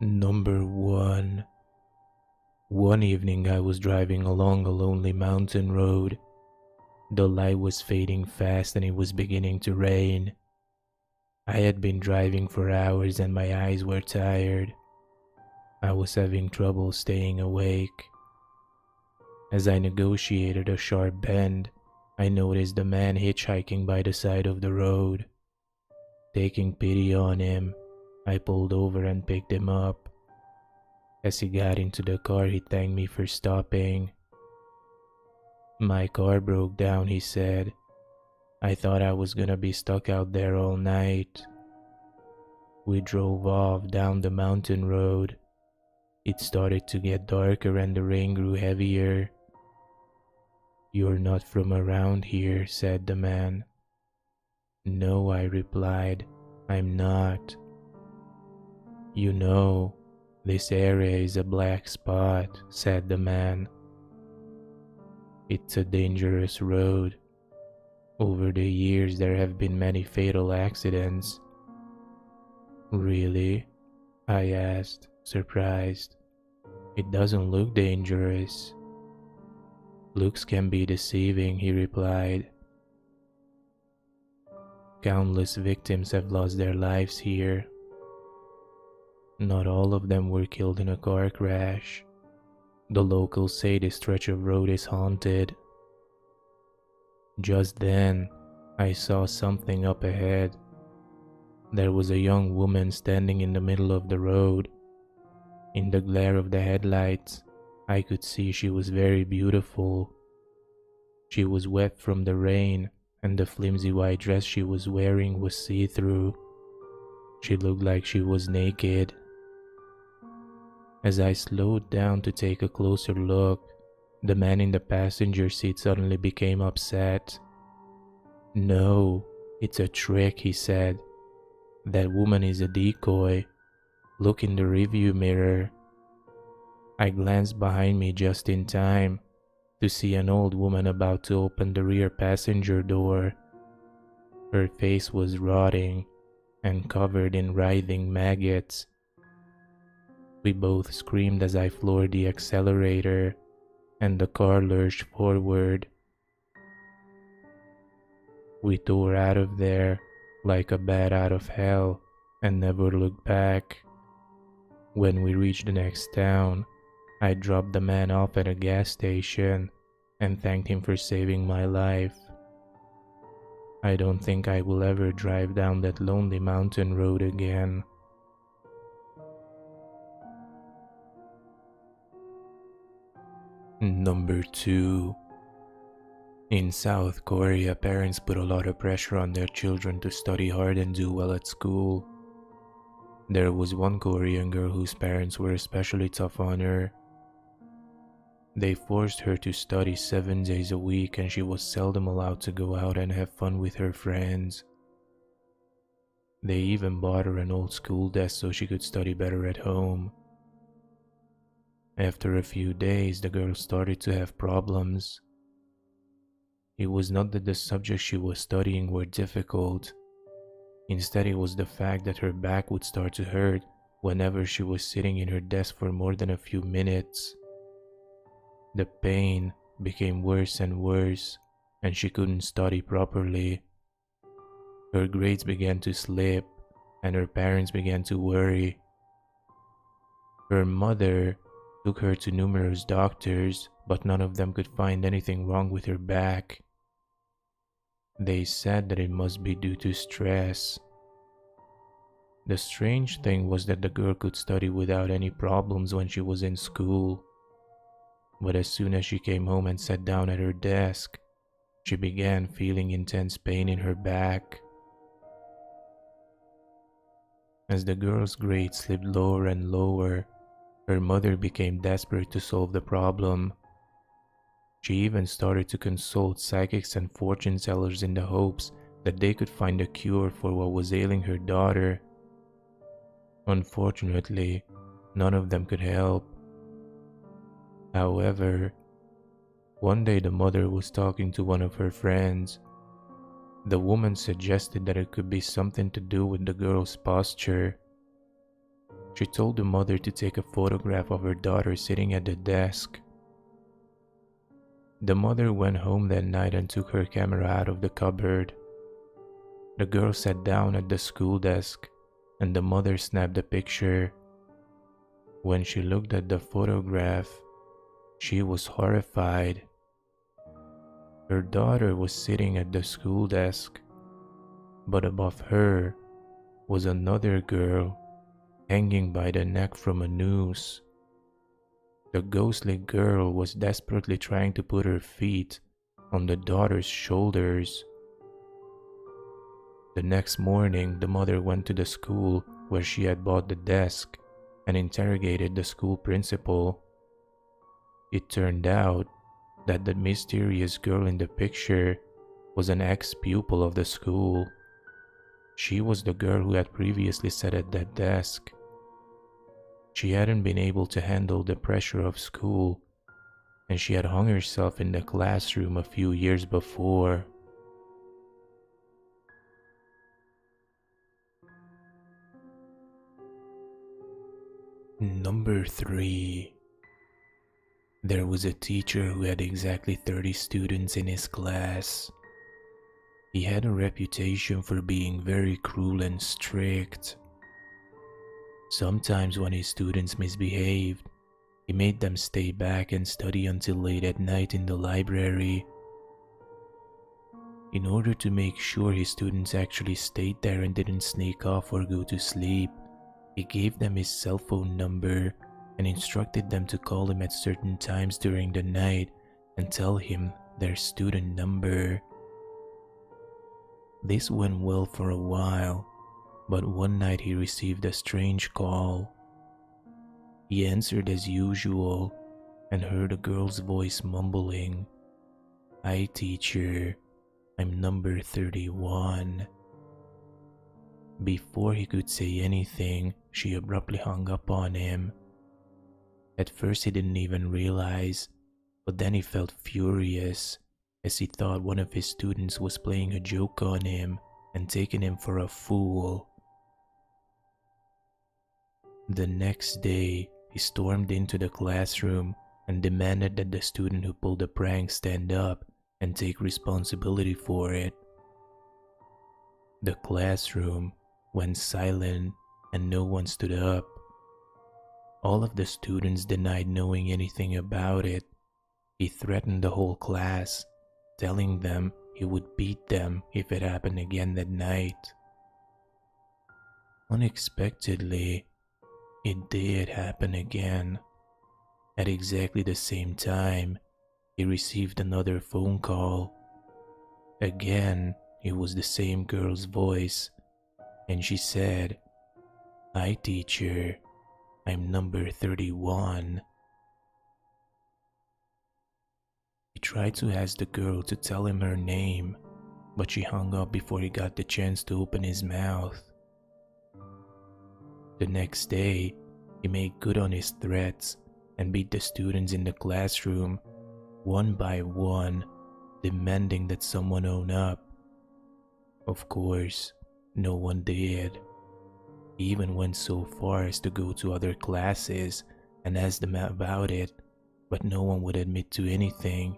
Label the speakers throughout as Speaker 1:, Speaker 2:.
Speaker 1: Number 1. One evening I was driving along a lonely mountain road. The light was fading fast and it was beginning to rain. I had been driving for hours and my eyes were tired. I was having trouble staying awake. As I negotiated a sharp bend, I noticed a man hitchhiking by the side of the road. Taking pity on him, I pulled over and picked him up. As he got into the car, he thanked me for stopping. "My car broke down," he said. "I thought I was gonna be stuck out there all night." We drove off down the mountain road. It started to get darker and the rain grew heavier. "You're not from around here," said the man. "No," I replied, "I'm not." "You know, this area is a black spot," said the man. "It's a dangerous road. Over the years there have been many fatal accidents." "Really?" I asked, surprised. "It doesn't look dangerous." "Looks can be deceiving," he replied. "Countless victims have lost their lives here. Not all of them were killed in a car crash. The locals say this stretch of road is haunted." Just then, I saw something up ahead. There was a young woman standing in the middle of the road. In the glare of the headlights, I could see she was very beautiful. She was wet from the rain, and the flimsy white dress she was wearing was see-through. She looked like she was naked. As I slowed down to take a closer look, the man in the passenger seat suddenly became upset. "No, it's a trick," he said. "That woman is a decoy. Look in the rearview mirror." I glanced behind me just in time to see an old woman about to open the rear passenger door. Her face was rotting and covered in writhing maggots. We both screamed as I floored the accelerator, and the car lurched forward. We tore out of there like a bat out of hell and never looked back. When we reached the next town, I dropped the man off at a gas station and thanked him for saving my life. I don't think I will ever drive down that lonely mountain road again. Number 2. In South Korea, parents put a lot of pressure on their children to study hard and do well at school. There was one Korean girl whose parents were especially tough on her. They forced her to study 7 days a week, and she was seldom allowed to go out and have fun with her friends. They even bought her an old school desk so she could study better at home. After a few days, the girl started to have problems. It was not that the subjects she was studying were difficult. Instead, it was the fact that her back would start to hurt whenever she was sitting in her desk for more than a few minutes. The pain became worse and worse, and she couldn't study properly. Her grades began to slip, and her parents began to worry. Her mother took her to numerous doctors, but none of them could find anything wrong with her back. They said that it must be due to stress. The strange thing was that the girl could study without any problems when she was in school. But as soon as she came home and sat down at her desk, she began feeling intense pain in her back. As the girl's grades slipped lower and lower, her mother became desperate to solve the problem. She even started to consult psychics and fortune tellers in the hopes that they could find a cure for what was ailing her daughter. Unfortunately, none of them could help. However, one day the mother was talking to one of her friends. The woman suggested that it could be something to do with the girl's posture. She told the mother to take a photograph of her daughter sitting at the desk. The mother went home that night and took her camera out of the cupboard. The girl sat down at the school desk and the mother snapped the picture. When she looked at the photograph, she was horrified. Her daughter was sitting at the school desk, but above her was another girl hanging by the neck from a noose. The ghostly girl was desperately trying to put her feet on the daughter's shoulders. The next morning, the mother went to the school where she had bought the desk and interrogated the school principal. It turned out that the mysterious girl in the picture was an ex-pupil of the school. She was the girl who had previously sat at that desk. She hadn't been able to handle the pressure of school, and she had hung herself in the classroom a few years before. Number 3. There was a teacher who had exactly 30 students in his class. He had a reputation for being very cruel and strict. Sometimes when his students misbehaved, he made them stay back and study until late at night in the library. In order to make sure his students actually stayed there and didn't sneak off or go to sleep, he gave them his cell phone number and instructed them to call him at certain times during the night and tell him their student number. This went well for a while, but one night he received a strange call. He answered as usual and heard a girl's voice mumbling, "Hi teacher, I'm number 31. Before he could say anything, she abruptly hung up on him. At first he didn't even realize, but then he felt furious as he thought one of his students was playing a joke on him and taking him for a fool. The next day, he stormed into the classroom and demanded that the student who pulled the prank stand up and take responsibility for it. The classroom went silent and no one stood up. All of the students denied knowing anything about it. He threatened the whole class, telling them he would beat them if it happened again that night. Unexpectedly, it did happen again. At exactly the same time, he received another phone call. Again, it was the same girl's voice, and she said, "Hi teacher, I'm number 31. He tried to ask the girl to tell him her name, but she hung up before he got the chance to open his mouth. The next day, he made good on his threats and beat the students in the classroom, one by one, demanding that someone own up. Of course, no one did. He even went so far as to go to other classes and ask them about it, but no one would admit to anything.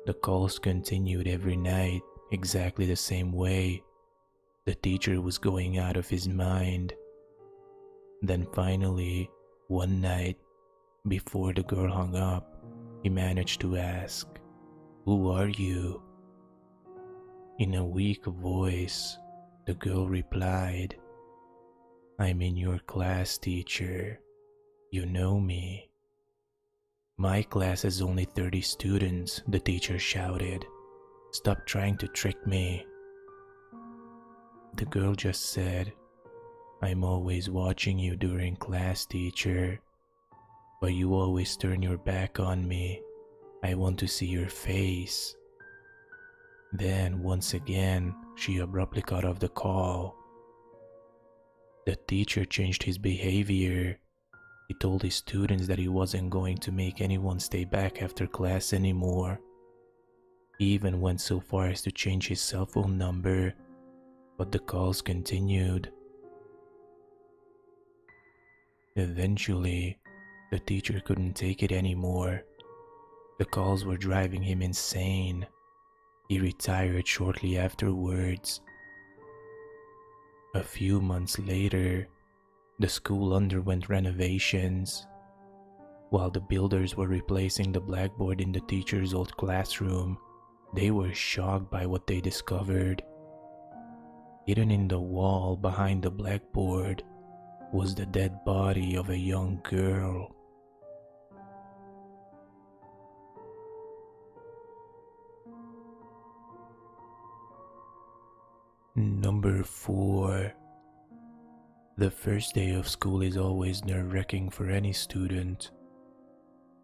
Speaker 1: The calls continued every night, exactly the same way. The teacher was going out of his mind. Then finally, one night, before the girl hung up, he managed to ask, "Who are you?" In a weak voice, the girl replied, "I'm in your class, teacher. You know me." "My class has only 30 students," the teacher shouted. "Stop trying to trick me." The girl just said, "I'm always watching you during class, teacher. But you always turn your back on me. I want to see your face." Then, once again, she abruptly cut off the call. The teacher changed his behavior. He told his students that he wasn't going to make anyone stay back after class anymore. He even went so far as to change his cell phone number, but the calls continued. Eventually, the teacher couldn't take it anymore. The calls were driving him insane. He retired shortly afterwards. A few months later, the school underwent renovations. While the builders were replacing the blackboard in the teacher's old classroom, they were shocked by what they discovered. Hidden in the wall behind the blackboard was the dead body of a young girl. Number 4. The first day of school is always nerve-wracking for any student.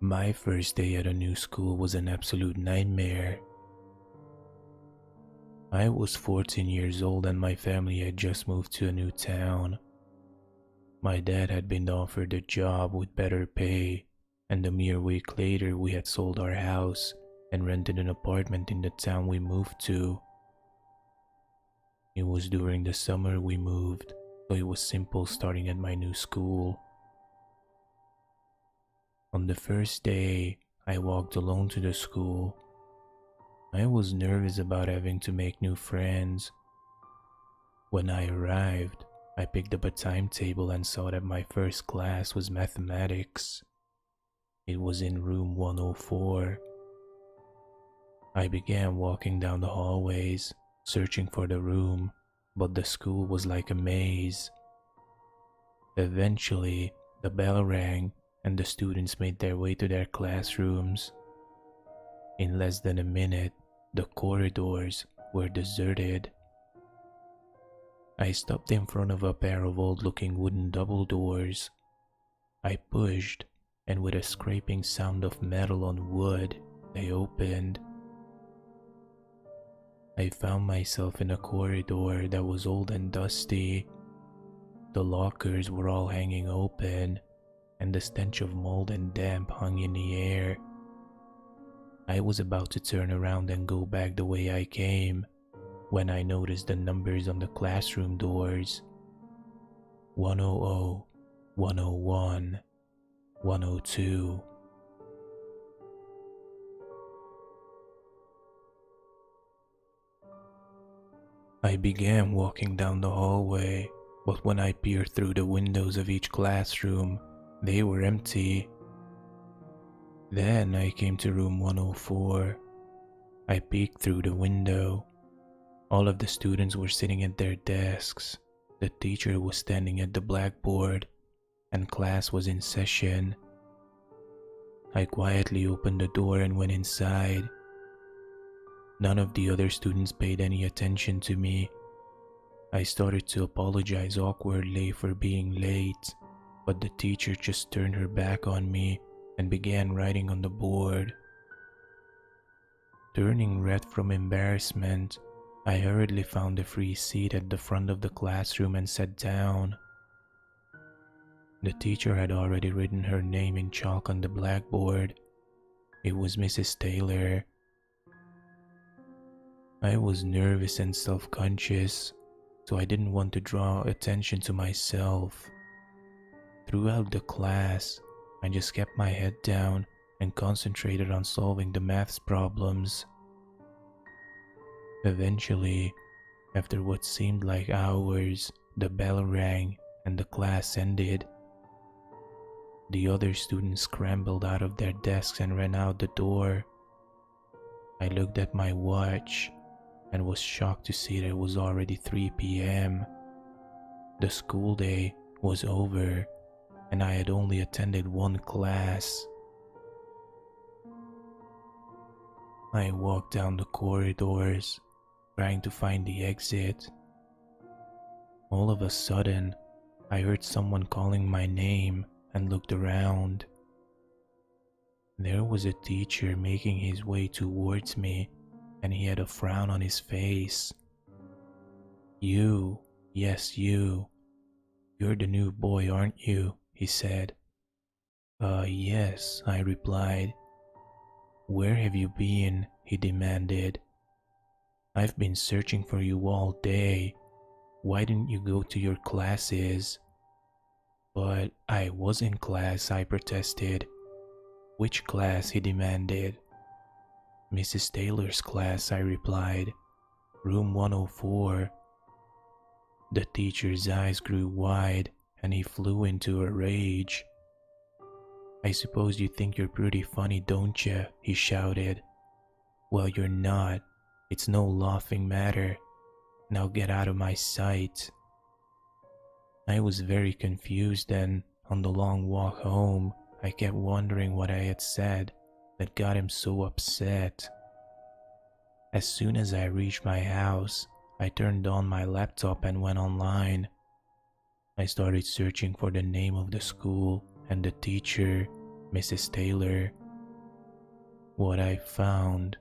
Speaker 1: My first day at a new school was an absolute nightmare. I was 14 years old and my family had just moved to a new town. My dad had been offered a job with better pay, and a mere week later we had sold our house and rented an apartment in the town we moved to. It was during the summer we moved, so it was simple starting at my new school. On the first day, I walked alone to the school. I was nervous about having to make new friends. When I arrived, I picked up a timetable and saw that my first class was mathematics. It was in room 104. I began walking down the hallways, searching for the room, but the school was like a maze. Eventually, the bell rang and the students made their way to their classrooms. In less than a minute, the corridors were deserted. I stopped in front of a pair of old-looking wooden double doors. I pushed, and with a scraping sound of metal on wood, they opened. I found myself in a corridor that was old and dusty. The lockers were all hanging open, and the stench of mold and damp hung in the air. I was about to turn around and go back the way I came, when I noticed the numbers on the classroom doors. 100, 101, 102. I began walking down the hallway, but when I peered through the windows of each classroom, they were empty. Then I came to room 104. I peeked through the window. All of the students were sitting at their desks. The teacher was standing at the blackboard, and class was in session. I quietly opened the door and went inside. None of the other students paid any attention to me. I started to apologize awkwardly for being late, but the teacher just turned her back on me and began writing on the board. Turning red from embarrassment, I hurriedly found a free seat at the front of the classroom and sat down. The teacher had already written her name in chalk on the blackboard. It was Mrs. Taylor. I was nervous and self-conscious, so I didn't want to draw attention to myself. Throughout the class, I just kept my head down and concentrated on solving the maths problems. Eventually, after what seemed like hours, the bell rang and the class ended. The other students scrambled out of their desks and ran out the door. I looked at my watch and was shocked to see that it was already 3 p.m. The school day was over, and I had only attended one class. I walked down the corridors, trying to find the exit. All of a sudden, I heard someone calling my name and looked around. There was a teacher making his way towards me, and he had a frown on his face. "You, yes you. You're the new boy, aren't you?" he said. Yes," I replied. "Where have you been?" he demanded. "I've been searching for you all day. Why didn't you go to your classes?" But I was in class, I protested. Which class? He demanded. Mrs. Taylor's class, I replied. Room 104. The teacher's eyes grew wide and he flew into a rage. I suppose you think you're pretty funny, don't you? He shouted. Well, you're not. It's no laughing matter. Now get out of my sight. I was very confused and on the long walk home, I kept wondering what I had said that got him so upset. As soon as I reached my house, I turned on my laptop and went online. I started searching for the name of the school and the teacher, Mrs. Taylor. What I found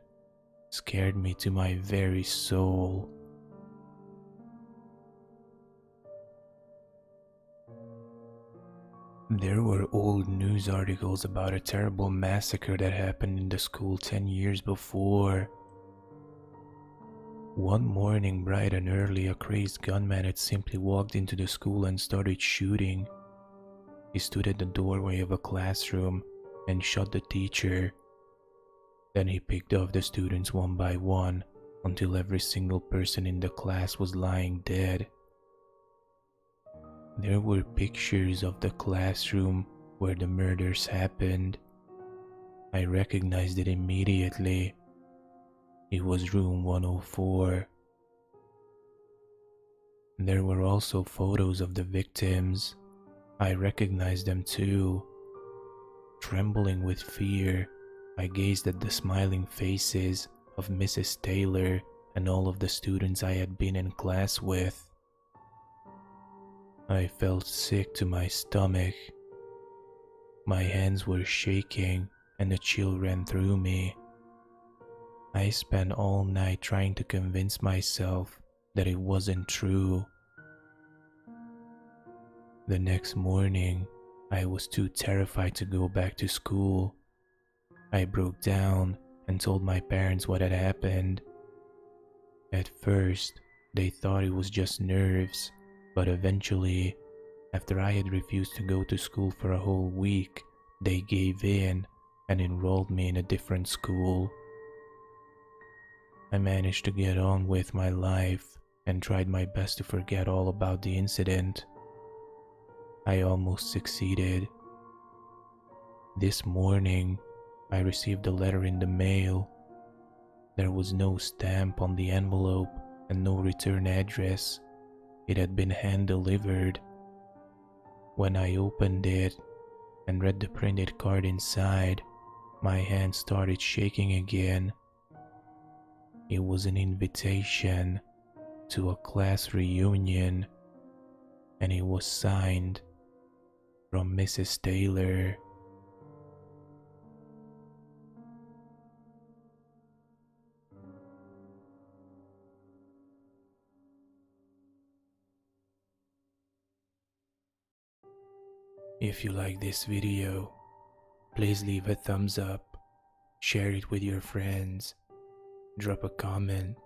Speaker 1: scared me to my very soul. There were old news articles about a terrible massacre that happened in the school 10 years before. One morning, bright and early, a crazed gunman had simply walked into the school and started shooting. He stood at the doorway of a classroom and shot the teacher. Then he picked off the students one by one until every single person in the class was lying dead. There were pictures of the classroom where the murders happened. I recognized it immediately. It was room 104. There were also photos of the victims. I recognized them too. Trembling with fear, I gazed at the smiling faces of Mrs. Taylor and all of the students I had been in class with. I felt sick to my stomach. My hands were shaking and a chill ran through me. I spent all night trying to convince myself that it wasn't true. The next morning, I was too terrified to go back to school. I broke down and told my parents what had happened. At first, they thought it was just nerves, but eventually, after I had refused to go to school for a whole week, they gave in and enrolled me in a different school. I managed to get on with my life and tried my best to forget all about the incident. I almost succeeded. This morning, I received a letter in the mail. There was no stamp on the envelope and no return address. It had been hand-delivered. When I opened it and read the printed card inside, my hand started shaking again. It was an invitation to a class reunion, and it was signed from Mrs. Taylor. If you like this video, please leave a thumbs up, share it with your friends, drop a comment,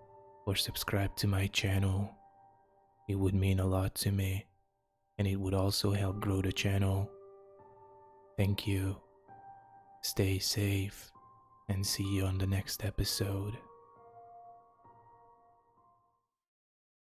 Speaker 1: or subscribe to my channel. It would mean a lot to me, and it would also help grow the channel. Thank you. Stay safe, and see you on the next episode.